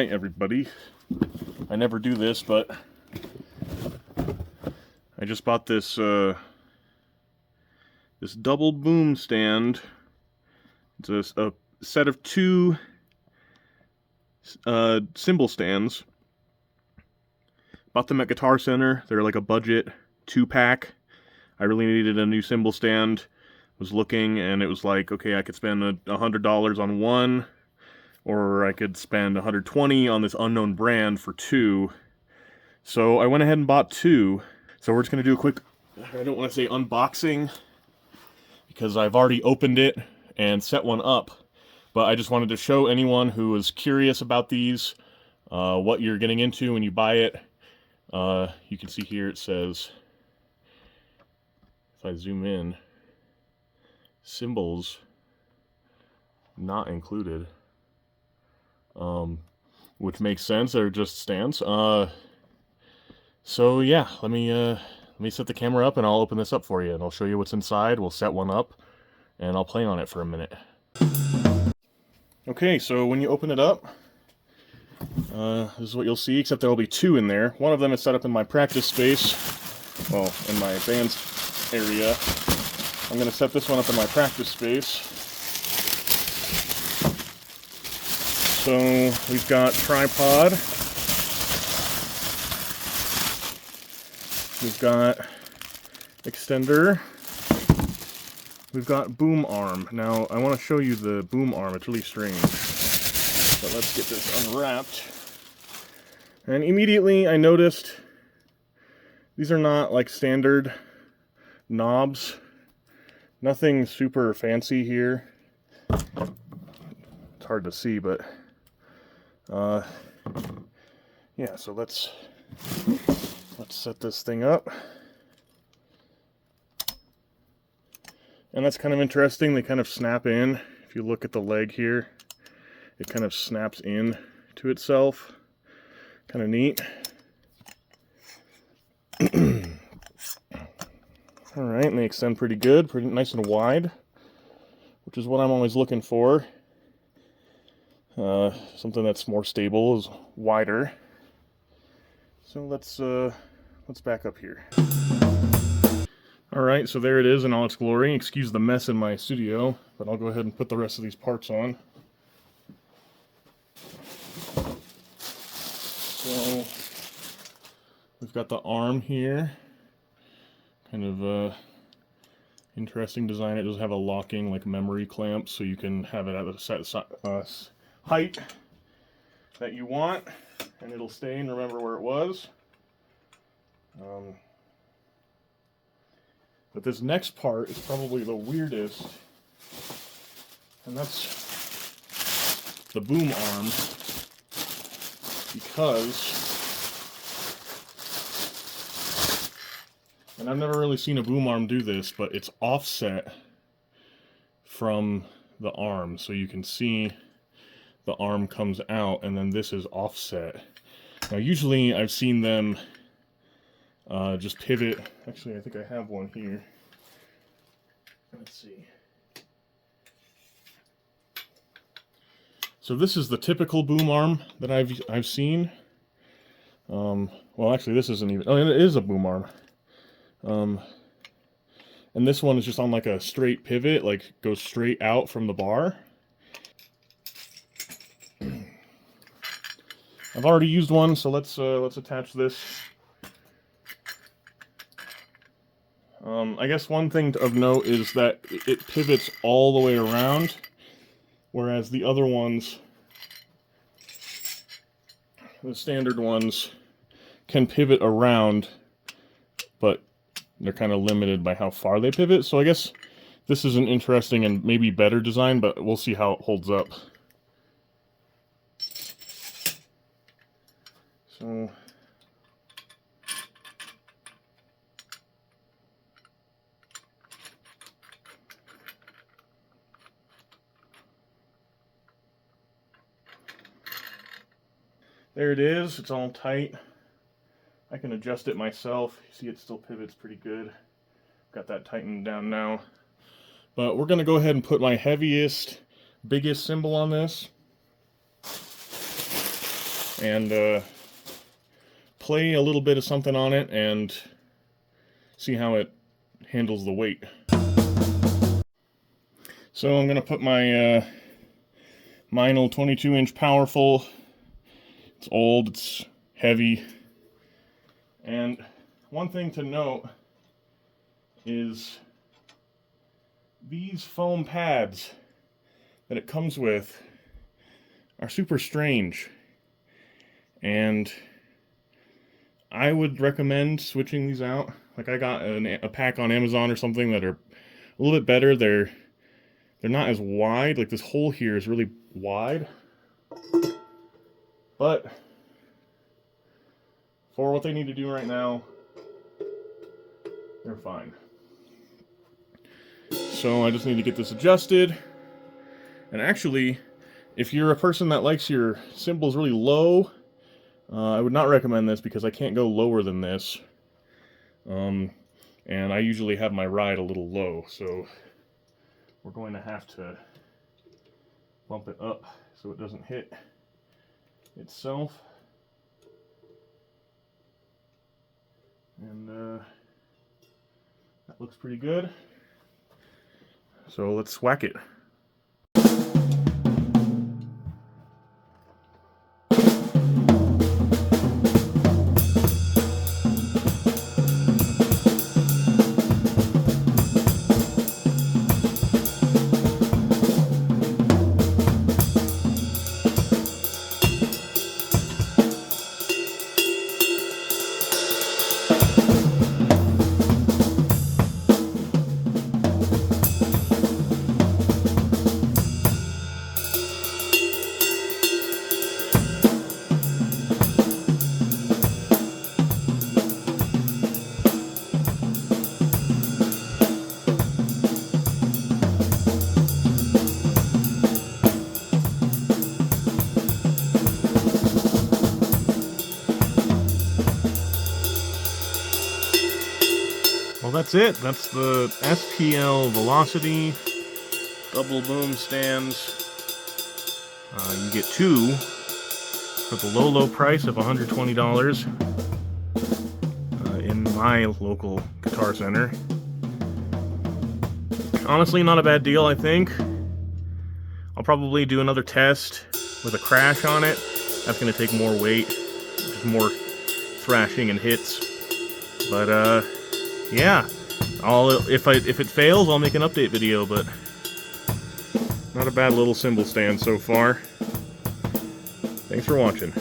Alright everybody, I never do this, but I just bought this this double boom stand. It's a set of two cymbal stands. Bought them at Guitar Center. They're like a budget 2-pack. I really needed a new cymbal stand. Was looking, and it was like, okay, I could spend $100 on one, or I could spend $120 on this unknown brand for two. So I went ahead and bought two. So we're just gonna do a quick, I don't want to say unboxing, because I've already opened it and set one up. But I just wanted to show anyone who was curious about these, what you're getting into when you buy it. You can see here it says, if I zoom in, cymbals not included, which makes sense. They're just stands. So yeah, let me set the camera up and I'll open this up for you and I'll show you what's inside. We'll set one up and I'll play on it for a minute. Okay, so when you open it up, this is what you'll see, except there will be two in there. One of them is set up in my practice space, well, in my band's area. I'm going to set this one up in my practice space. So we've got tripod, we've got extender, we've got boom arm. Now I want to show you the boom arm, it's really strange. So let's get this unwrapped. And immediately I noticed these are not like standard knobs. Nothing super fancy here. It's hard to see, but yeah, so let's set this thing up. And that's kind of interesting. They kind of snap in. If you look at the leg here, it kind of snaps in to itself. Kind of neat. Alright, and they extend pretty good, pretty nice and wide, which is what I'm always looking for. Something that's more stable is wider. So let's back up here. Alright, so there it is in all its glory. Excuse the mess in my studio, but I'll go ahead and put the rest of these parts on. So we've got the arm here. Kind of interesting design. It does have a locking, like, memory clamp, so you can have it at the set height that you want, and it'll stay and remember where it was. But this next part is probably the weirdest, and that's the boom arm, because, and I've never really seen a boom arm do this, but it's offset from the arm, so you can see the arm comes out, and then this is offset. Now usually I've seen them just pivot. Actually, I think I have one here. Let's see. So this is the typical boom arm that I've seen. Well, actually, this isn't even. Oh, it is a boom arm. And this one is just on like a straight pivot, like goes straight out from the bar. I've already used one, so let's attach this. I guess one thing of note is that it pivots all the way around, whereas the other ones, the standard ones, can pivot around, but they're kind of limited by how far they pivot. So I guess this is an interesting and maybe better design, but we'll see how it holds up. So there it is. It's all tight. I can adjust it myself. You see it still pivots pretty good. Got that tightened down now. But we're going to go ahead and put my heaviest, biggest cymbal on this. and play a little bit of something on it and see how it handles the weight. So I'm going to put my Meinl 22-inch Powerful. It's old, it's heavy, and one thing to note is these foam pads that it comes with are super strange, and I would recommend switching these out. Like, I got a pack on Amazon or something that are a little bit better. They're not as wide. Like, this hole here is really wide, but for what they need to do right now, they're fine. So I just need to get this adjusted. And actually, if you're a person that likes your cymbals really low, I would not recommend this because I can't go lower than this. And I usually have my ride a little low, so we're going to have to bump it up so it doesn't hit itself. And that looks pretty good. So let's whack it. Well, that's it. That's the SPL Velocity double boom stands. You get two for the low price of $120 in my local Guitar Center. Honestly, not a bad deal, I think. I'll probably do another test with a crash on it. That's going to take more weight, just more thrashing and hits. But yeah, if it fails, I'll make an update video. But not a bad little cymbal stand so far. Thanks for watching.